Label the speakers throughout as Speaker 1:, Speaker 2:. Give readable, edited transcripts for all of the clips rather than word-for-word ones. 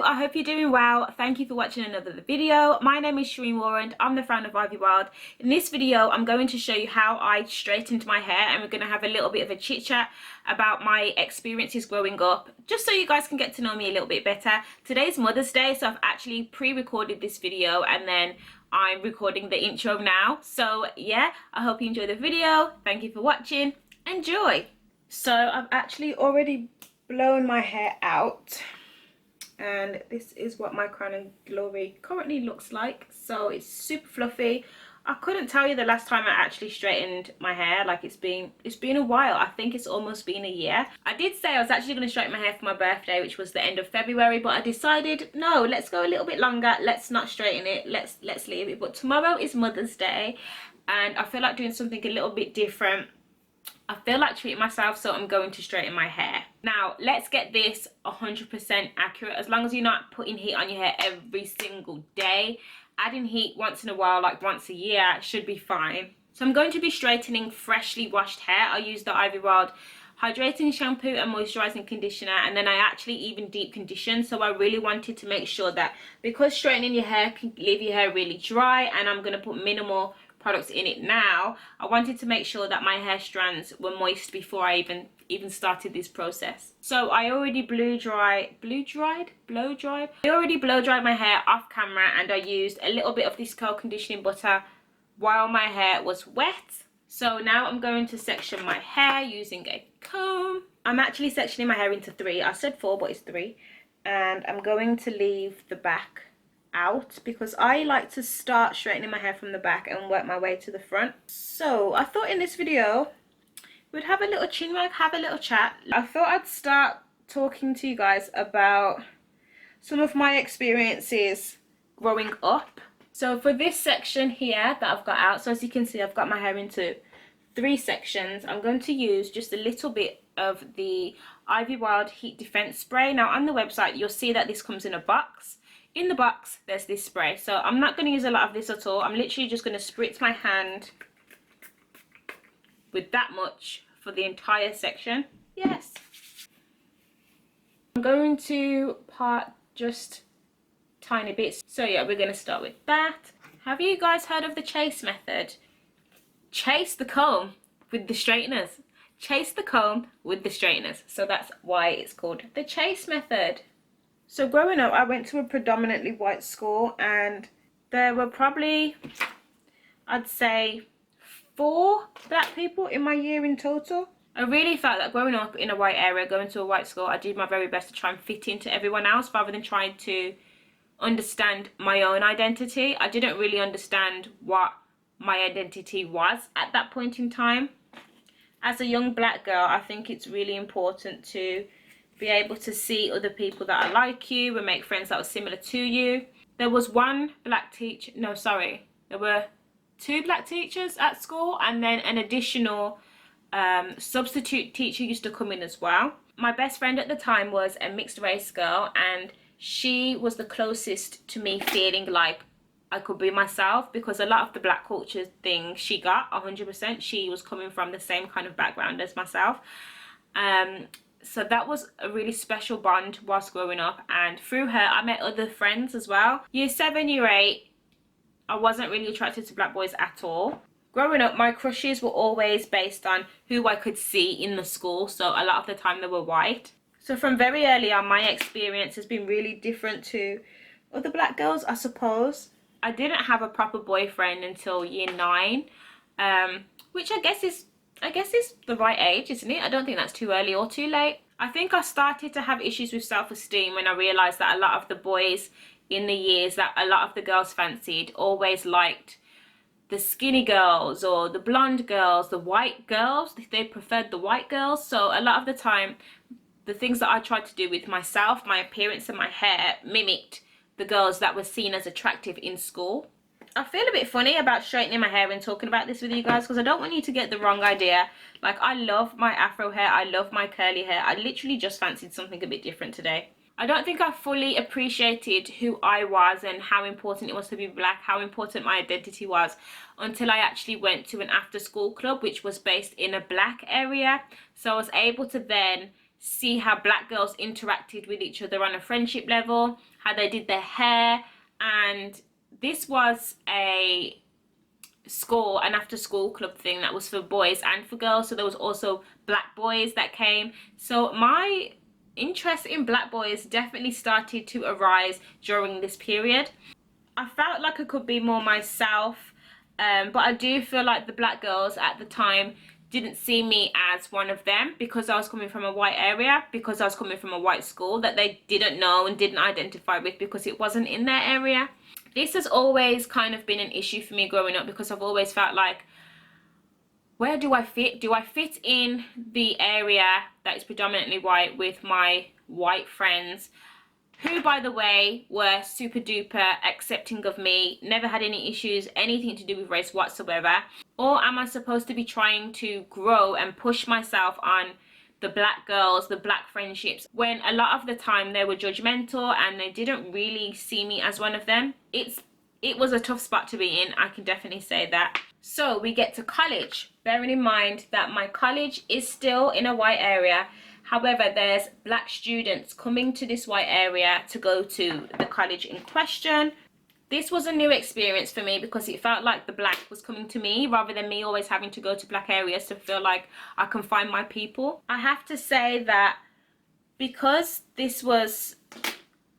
Speaker 1: I hope you're doing well. Thank you for watching another video. My name is Shireen Warren. I'm the founder of Ivy Wild. In this video, I'm going to show you how I straightened my hair, and we're going to have a little bit of a chit chat about my experiences growing up, just so you guys can get to know me a little bit better. Today's Mother's Day, so I've actually pre-recorded this video and then I'm recording the intro now. So yeah, I hope you enjoy the video. Thank you for watching. Enjoy. So I've actually already blown my hair out, and this is what my Crown and Glory currently looks like. So it's super fluffy. I couldn't tell you the last time I actually straightened my hair. Like, it's been a while. I think it's almost been a year. I did say I was actually going to straighten my hair for my birthday, which was the end of February, but I decided no, let's go a little bit longer. Let's not straighten it. Let's leave it. But tomorrow is Mother's Day, and I feel like doing something a little bit different. I feel like treating myself, so I'm going to straighten my hair. Now, let's get this 100% accurate. As long as you're not putting heat on your hair every single day, adding heat once in a while, like once a year, should be fine. So I'm going to be straightening freshly washed hair. I use the Ivy Wild hydrating shampoo and moisturizing conditioner, and then I actually even deep condition. So I really wanted to make sure that, because straightening your hair can leave your hair really dry, and I'm going to put minimal products in it now, I wanted to make sure that my hair strands were moist before I even started this process. So I already blow dried my hair off camera, and I used a little bit of this curl conditioning butter while my hair was wet. So now I'm going to section my hair using a comb. I'm actually sectioning my hair into 3. I said 4, but it's 3. And I'm going to leave the back out because I like to start straightening my hair from the back and work my way to the front. So I thought in this video we'd have a little chin wag, have a little chat. I thought I'd start talking to you guys about some of my experiences growing up. So for this section here that I've got out, so as you can see, I've got my hair into 3 sections. I'm going to use just a little bit of the Ivy Wild Heat Defense Spray. Now on the website you'll see that this comes in a box. In the box there's this spray, so I'm not going to use a lot of this at all. I'm literally just going to spritz my hand with that much for the entire section. Yes, I'm going to part just tiny bits. So yeah, we're going to start with that. Have you guys heard of the chase method? Chase the comb with the straighteners. Chase the comb with the straighteners. So that's why it's called the chase method. So growing up, I went to a predominantly white school, and there were probably, I'd say, 4 black people in my year in total. I really felt that growing up in a white area, going to a white school, I did my very best to try and fit into everyone else rather than trying to understand my own identity. I didn't really understand what my identity was at that point in time. As a young black girl, I think it's really important to be able to see other people that are like you and make friends that are similar to you. There was one black teacher, no sorry, there were 2 black teachers at school, and then an additional substitute teacher used to come in as well. My best friend at the time was a mixed race girl, and she was the closest to me feeling like I could be myself, because a lot of the black culture thing she got 100%. She was coming from the same kind of background as myself. So that was a really special bond whilst growing up, and through her I met other friends as well. Year 7, year 8, I wasn't really attracted to black boys at all. Growing up, my crushes were always based on who I could see in the school, so a lot of the time they were white. So from very early on, my experience has been really different to other black girls, I suppose. I didn't have a proper boyfriend until year 9, which I guess is the right age, isn't it? I don't think that's too early or too late. I think I started to have issues with self-esteem when I realised that a lot of the boys in the years that a lot of the girls fancied always liked the skinny girls or the blonde girls, the white girls. They preferred the white girls. So a lot of the time, the things that I tried to do with myself, my appearance and my hair, mimicked the girls that were seen as attractive in school. I feel a bit funny about straightening my hair and talking about this with you guys, because I don't want you to get the wrong idea. Like, I love my afro hair, I love my curly hair. I literally just fancied something a bit different today. I don't think I fully appreciated who I was and how important it was to be black, how important my identity was, until I actually went to an after school club which was based in a black area. So I was able to then see how black girls interacted with each other on a friendship level, how they did their hair. And this was a an after school club thing that was for boys and for girls, so there was also black boys that came. So my interest in black boys definitely started to arise during this period. I felt like I could be more myself, but I do feel like the black girls at the time didn't see me as one of them, because I was coming from a white area, because I was coming from a white school that they didn't know and didn't identify with because it wasn't in their area. This has always kind of been an issue for me growing up, because I've always felt like, where do I fit? Do I fit in the area that is predominantly white with my white friends, who, by the way, were super duper accepting of me, never had any issues, anything to do with race whatsoever? Or am I supposed to be trying to grow and push myself on the black girls, the black friendships, when a lot of the time they were judgmental and they didn't really see me as one of them? It was a tough spot to be in, I can definitely say that. So we get to college, bearing in mind that my college is still in a white area. However, there's black students coming to this white area to go to the college in question. This was a new experience for me, because it felt like the black was coming to me rather than me always having to go to black areas to feel like I can find my people. I have to say that because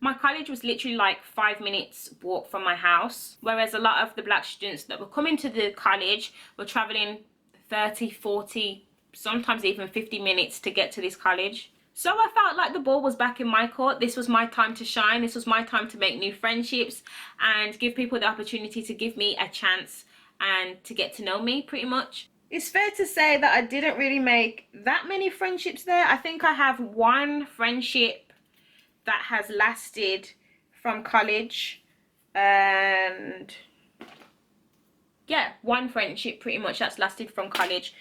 Speaker 1: my college was literally like 5 minutes walk from my house, whereas a lot of the black students that were coming to the college were traveling 30, 40, sometimes even 50 minutes to get to this college. So I felt like the ball was back in my court. This was my time to shine. This was my time to make new friendships and give people the opportunity to give me a chance and to get to know me, pretty much. It's fair to say that I didn't really make that many friendships there. I think I have one friendship that has lasted from college, and yeah, one friendship pretty much that's lasted from college.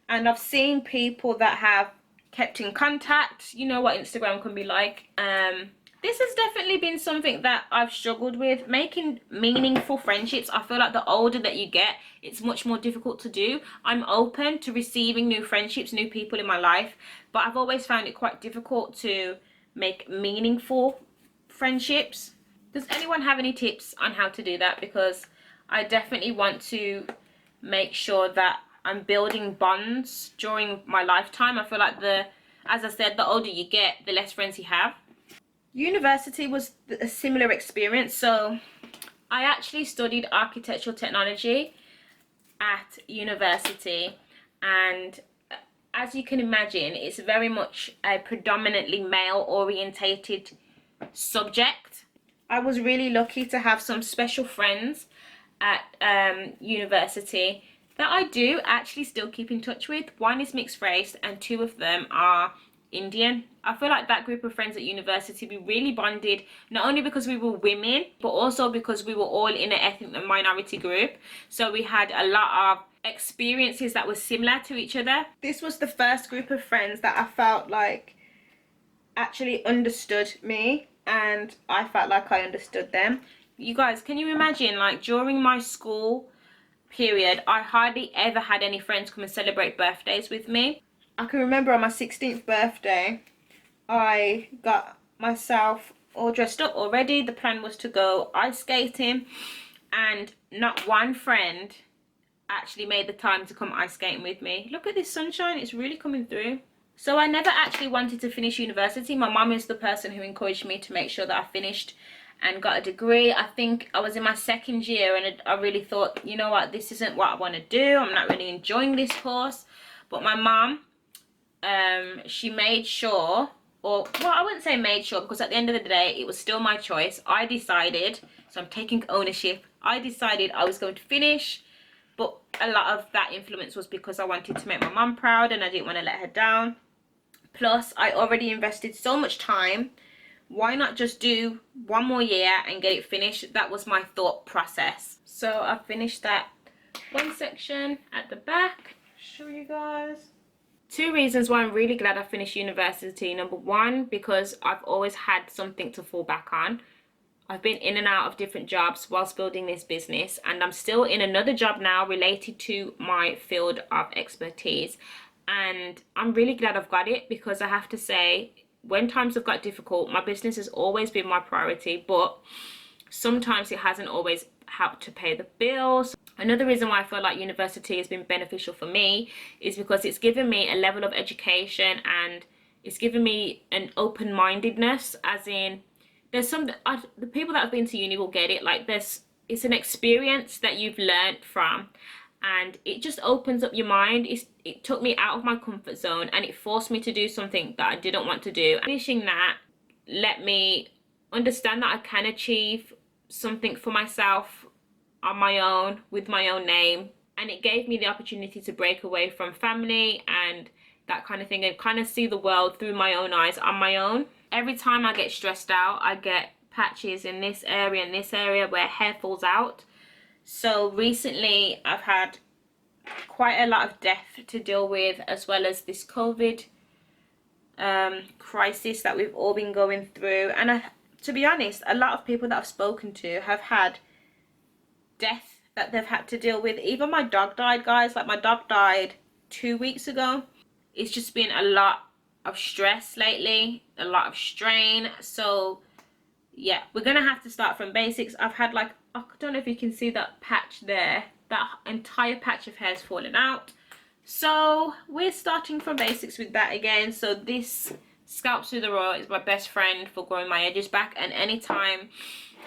Speaker 1: And I've seen people that have kept in contact. You know what Instagram can be like. This has definitely been something that I've struggled with, making meaningful friendships. I feel like the older that you get, it's much more difficult to do. I'm open to receiving new friendships, new people in my life, but I've always found it quite difficult to make meaningful friendships. Does anyone have any tips on how to do that? Because I definitely want to make sure that I'm building bonds during my lifetime. I feel like as I said, the older you get, the less friends you have. University was a similar experience. So I actually studied architectural technology at university, and as you can imagine, it's very much a predominantly male orientated subject. I was really lucky to have some special friends at university that I do actually still keep in touch with. One is mixed race and two of them are Indian. I feel like that group of friends at university, we really bonded, not only because we were women, but also because we were all in an ethnic minority group. So we had a lot of experiences that were similar to each other. This was the first group of friends that I felt like actually understood me, and I felt like I understood them. You guys, can you imagine, like, during my school period, I hardly ever had any friends come and celebrate birthdays with me. I can remember on my 16th birthday, I got myself all dressed up already. The plan was to go ice skating, and not one friend actually made the time to come ice skating with me. Look at this sunshine, it's really coming through. So I never actually wanted to finish university. My mum is the person who encouraged me to make sure that I finished and got a degree. I think I was in my second year and I really thought, you know what, this isn't what I want to do. I'm not really enjoying this course. But my mum, she made sure, or, well, I wouldn't say made sure, because at the end of the day, it was still my choice. I decided, so I'm taking ownership. I decided I was going to finish, but a lot of that influence was because I wanted to make my mum proud and I didn't want to let her down. Plus, I already invested so much time. Why not just do one more year and get it finished? That was my thought process. So I finished that one section at the back. Show you guys. Two reasons why I'm really glad I finished university. Number one, because I've always had something to fall back on. I've been in and out of different jobs whilst building this business, and I'm still in another job now related to my field of expertise. and I'm really glad I've got it, because I have to say, when times have got difficult, my business has always been my priority, but sometimes it hasn't always helped to pay the bills. Another reason why I feel like university has been beneficial for me is because it's given me a level of education, and it's given me an open-mindedness, as in there's some the people that have been to uni will get it, like it's an experience that you've learned from, and it just opens up your mind. It took me out of my comfort zone, and it forced me to do something that I didn't want to do. Finishing that let me understand that I can achieve something for myself on my own, with my own name, and it gave me the opportunity to break away from family and that kind of thing, and kind of see the world through my own eyes on my own. Every time I get stressed out, I get patches in this area and this area where hair falls out. So recently I've had quite a lot of death to deal with, as well as this COVID crisis that we've all been going through. And to be honest, a lot of people that I've spoken to have had death that they've had to deal with. Even my dog died, guys. Like, my dog died 2 weeks ago. It's just been a lot of stress lately, a lot of strain. So yeah, we're gonna have to start from basics. I've had, like, I don't know if you can see that patch there, that entire patch of hair's fallen out. So we're starting from basics with that again. So this Scalp Soother Oil is my best friend for growing my edges back, and anytime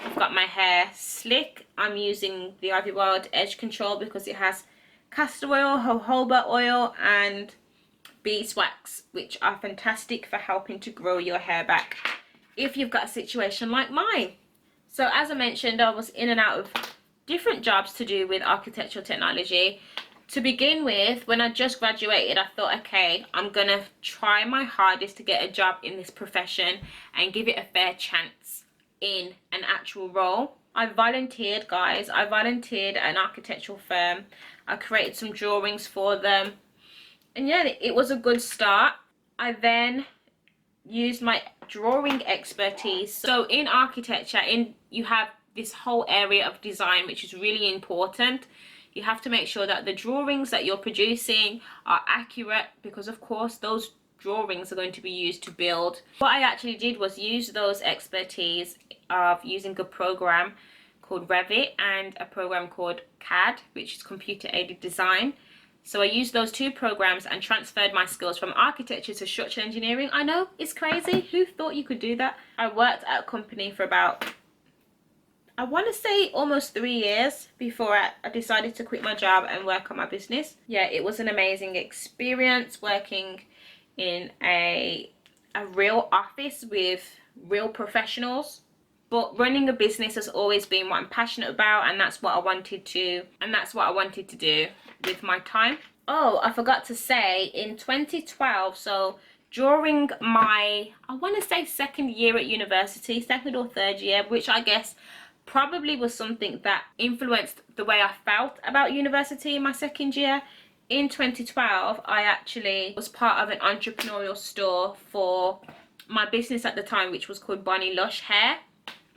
Speaker 1: I've got my hair slick, I'm using the Ivy Wild Edge Control, because it has castor oil, jojoba oil and beeswax, which are fantastic for helping to grow your hair back if you've got a situation like mine. So as I mentioned, I was in and out of different jobs to do with architectural technology. To begin with, when I just graduated, I thought, okay, I'm gonna try my hardest to get a job in this profession and give it a fair chance in an actual role. I volunteered, guys. I volunteered at an architectural firm. I created some drawings for them, and yeah, it was a good start. I then used my drawing expertise. So in architecture, you have this whole area of design, which is really important. You have to make sure that the drawings that you're producing are accurate, because of course those drawings are going to be used to build. What I actually did was use those expertise of using a program called Revit and a program called CAD, which is computer aided design. So I used those two programs and transferred my skills from architecture to structural engineering. I know, it's crazy. Who thought you could do that? I worked at a company for about, I want to say, almost 3 years before I decided to quit my job and work on my business. Yeah, it was an amazing experience working in a real office with real professionals. But running a business has always been what I'm passionate about, and that's what I wanted to do with my time. Oh, I forgot to say, in 2012, so during my, I want to say, second year at university, second or third year, which I guess probably was something that influenced the way I felt about university in my second year. In 2012, I actually was part of an entrepreneurial store for my business at the time, which was called Bonnie Lush Hair.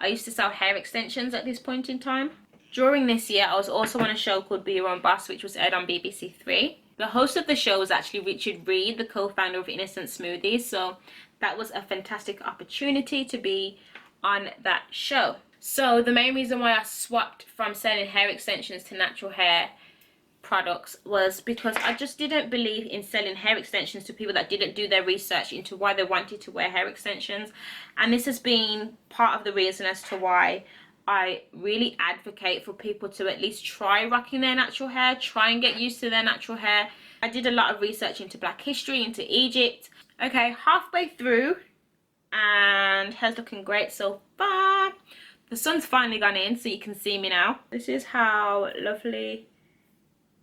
Speaker 1: I used to sell hair extensions at this point in time. During this year, I was also on a show called Be Your Own Boss, which was aired on BBC Three. The host of the show was actually Richard Reed, the co-founder of Innocent Smoothies. So that was a fantastic opportunity to be on that show. So the main reason why I swapped from selling hair extensions to natural hair products was because I just didn't believe in selling hair extensions to people that didn't do their research into why they wanted to wear hair extensions. And this has been part of the reason as to why I really advocate for people to at least try rocking their natural hair, try and get used to their natural hair. I did a lot of research into Black history, into Egypt. Okay, halfway through, and hair's looking great so far. The sun's finally gone in, so you can see me now. This is how lovely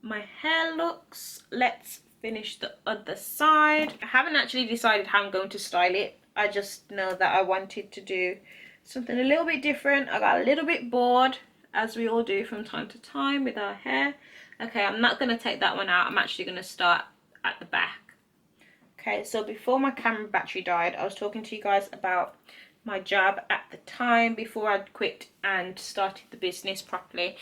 Speaker 1: my hair looks. Let's finish the other side. I haven't actually decided how I'm going to style it. I just know that I wanted to do something a little bit different. I got a little bit bored, as we all do from time to time with our hair. Okay, I'm not going to take that one out. I'm actually going to start at the back. Okay, so before my camera battery died, I was talking to you guys about my job at the time before I'd quit and started the business properly.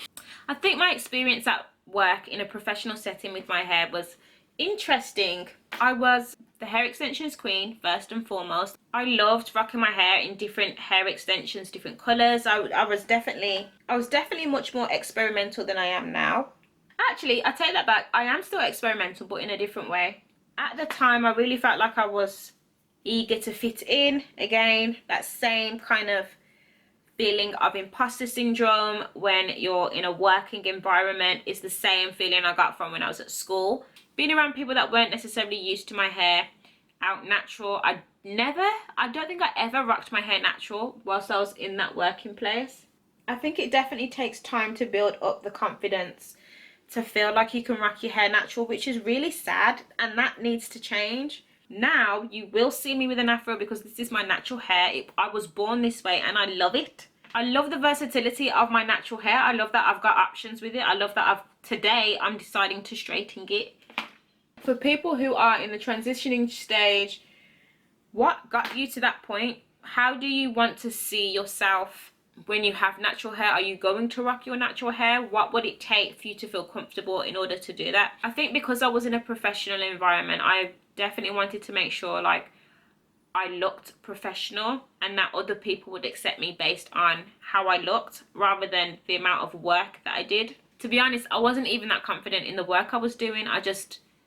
Speaker 1: I think my experience at work in a professional setting with my hair was Interesting. I was the hair extensions queen first and foremost. I loved rocking my hair in different hair extensions, different colors. I was definitely much more experimental than I am now. Actually, I take that back. I am still experimental, but in a different way. At the time, I really felt like I was eager to fit in. Again, that same kind of feeling of imposter syndrome when you're in a working environment is the same feeling I got from when I was at school. Being around people that weren't necessarily used to my hair out natural. I don't think I ever rocked my hair natural whilst I was in that working place. I think it definitely takes time to build up the confidence to feel like you can rock your hair natural, which is really sad, and that needs to change. Now you will see me with an afro because this is my natural hair. I was born this way and I love it. I love the versatility of my natural hair. I love that I've got options with it. I love that today I'm deciding to straighten it. For people who are in the transitioning stage, what got you to that point? How do you want to see yourself when you have natural hair? Are you going to rock your natural hair? What would it take for you to feel comfortable in order to do that? I think because I was in a professional environment, I definitely wanted to make sure like I looked professional and that other people would accept me based on how I looked rather than the amount of work that I did. To be honest, I wasn't even that confident in the work I was doing.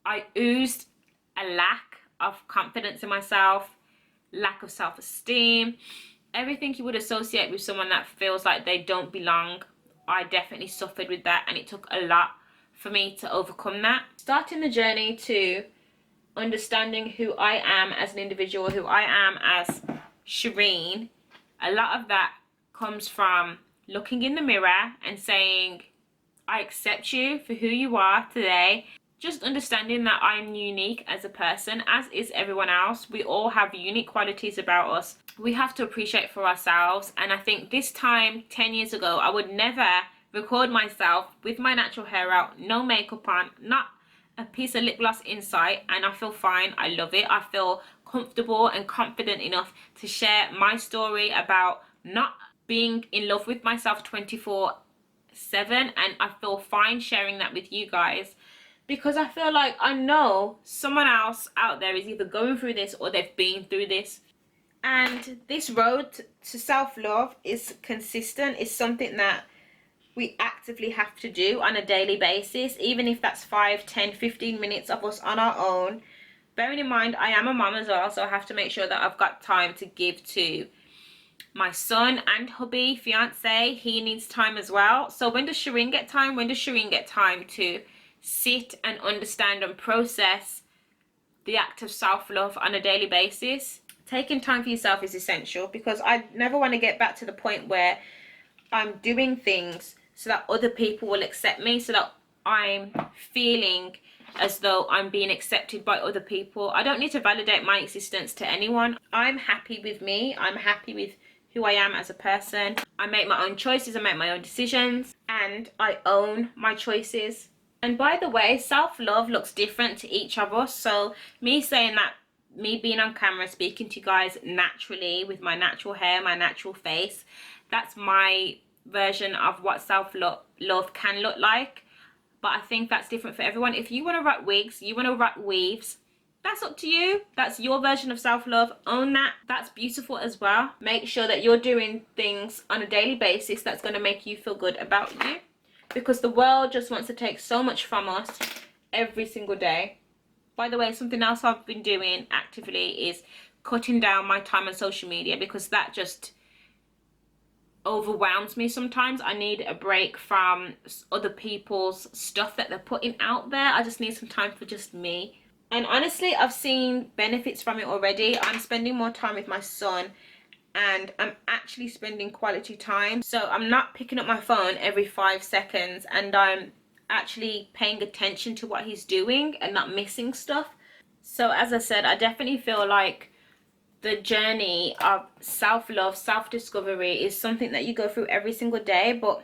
Speaker 1: I oozed a lack of confidence in myself, lack of self-esteem, everything you would associate with someone that feels like they don't belong. I definitely suffered with that, and it took a lot for me to overcome that. Starting the journey to understanding who I am as an individual, who I am as Shireen, a lot of that comes from looking in the mirror and saying, I accept you for who you are today. Just understanding that I'm unique as a person, as is everyone else. We all have unique qualities about us. We have to appreciate for ourselves. And I think this time, 10 years ago, I would never record myself with my natural hair out, no makeup on, not a piece of lip gloss in sight, and I feel fine. I love it. I feel comfortable and confident enough to share my story about not being in love with myself 24/7, and I feel fine sharing that with you guys. Because I feel like I know someone else out there is either going through this or they've been through this. And this road to self-love is consistent. It's something that we actively have to do on a daily basis, even if that's 5, 10, 15 minutes of us on our own. Bearing in mind, I am a mom as well, so I have to make sure that I've got time to give to my son and hubby, fiance. He needs time as well. So when does Shireen get time? When does Shireen get time to sit and understand and process the act of self-love on a daily basis? Taking time for yourself is essential, because I never want to get back to the point where I'm doing things so that other people will accept me, so that I'm feeling as though I'm being accepted by other people. I don't need to validate my existence to anyone. I'm happy with me. I'm happy with who I am as a person. I make my own choices. I make my own decisions, and I own my choices. And by the way, self-love looks different to each of us. So me saying that, me being on camera, speaking to you guys naturally with my natural hair, my natural face, that's my version of what self-love can look like. But I think that's different for everyone. If you want to rock wigs, you want to rock weaves, that's up to you. That's your version of self-love. Own that. That's beautiful as well. Make sure that you're doing things on a daily basis that's going to make you feel good about you. Because the world just wants to take so much from us every single day. By the way, something else I've been doing actively is cutting down my time on social media, because that just overwhelms me sometimes. I need a break from other people's stuff that they're putting out there. I just need some time for just me. And honestly, I've seen benefits from it already. I'm spending more time with my son, and I'm actually spending quality time. So I'm not picking up my phone every 5 seconds, and I'm actually paying attention to what he's doing and not missing stuff. So as I said, I definitely feel like the journey of self-love, self-discovery is something that you go through every single day. But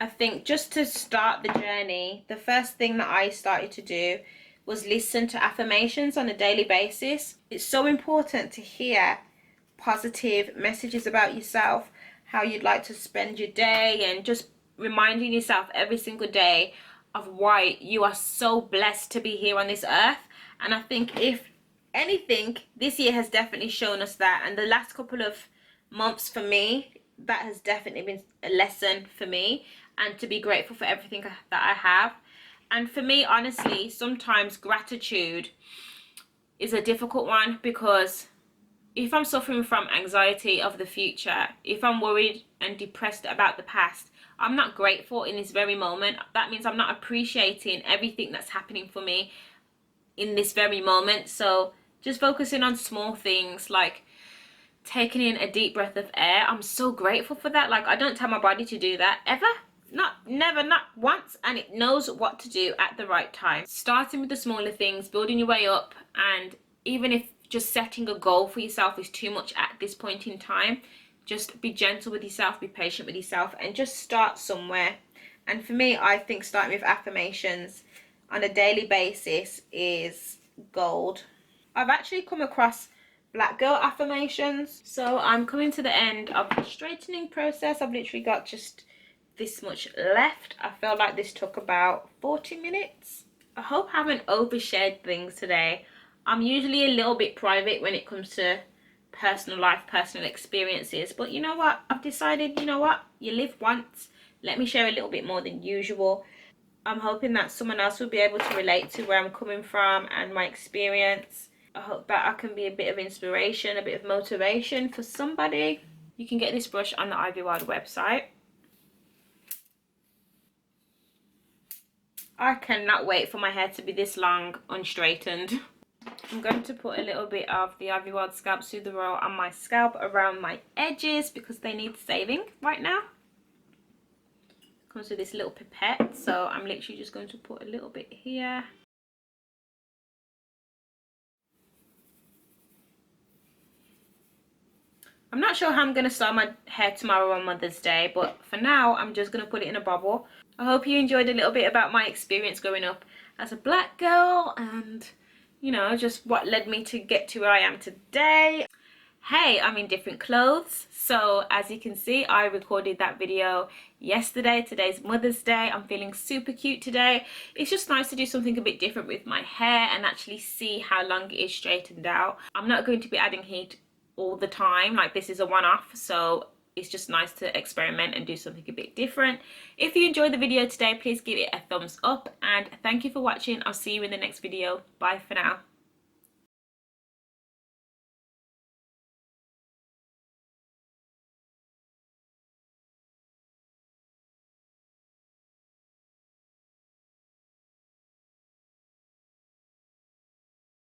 Speaker 1: I think just to start the journey, the first thing that I started to do was listen to affirmations on a daily basis. It's so important to hear positive messages about yourself, how you'd like to spend your day, and just reminding yourself every single day of white, you are so blessed to be here on this earth. And I think if anything, this year has definitely shown us that. And the last couple of months for me, that has definitely been a lesson for me, and to be grateful for everything that I have. And for me, honestly, sometimes gratitude is a difficult one, because if I'm suffering from anxiety of the future, if I'm worried and depressed about the past, I'm not grateful in this very moment. That means I'm not appreciating everything that's happening for me in this very moment. So just focusing on small things like taking in a deep breath of air. I'm so grateful for that. Like, I don't tell my body to do that ever. Never, not once. And it knows what to do at the right time. Starting with the smaller things, building your way up. And even if just setting a goal for yourself is too much at this point in time, just be gentle with yourself, be patient with yourself, and just start somewhere. And for me, I think starting with affirmations on a daily basis is gold. I've actually come across black girl affirmations, so I'm coming to the end of the straightening process. I've literally got just this much left. I feel like this took about 40 minutes. I hope I haven't overshared things today. I'm usually a little bit private when it comes to personal life, personal experiences, but you know what, I've decided, you know what, you live once, let me share a little bit more than usual. I'm hoping that someone else will be able to relate to where I'm coming from and my experience. I hope that I can be a bit of inspiration, a bit of motivation for somebody. You can get this brush on the Ivywild website. I cannot wait for my hair to be this long, unstraightened. I'm going to put a little bit of the Ivywild Scalp Soother Oil on my scalp around my edges because they need saving right now. Comes with this little pipette, so I'm literally just going to put a little bit here. I'm not sure how I'm going to style my hair tomorrow on Mother's Day, but for now I'm just going to put it in a bobble. I hope you enjoyed a little bit about my experience growing up as a black girl, and you know, just what led me to get to where I am today. Hey, I'm in different clothes, so as you can see, I recorded that video yesterday. Today's Mother's Day. I'm feeling super cute today. It's just nice to do something a bit different with my hair and actually see how long it is straightened out. I'm not going to be adding heat all the time, like this is a one-off, so it's just nice to experiment and do something a bit different. If you enjoyed the video today, please give it a thumbs up, and thank you for watching. I'll see you in the next video. Bye for now.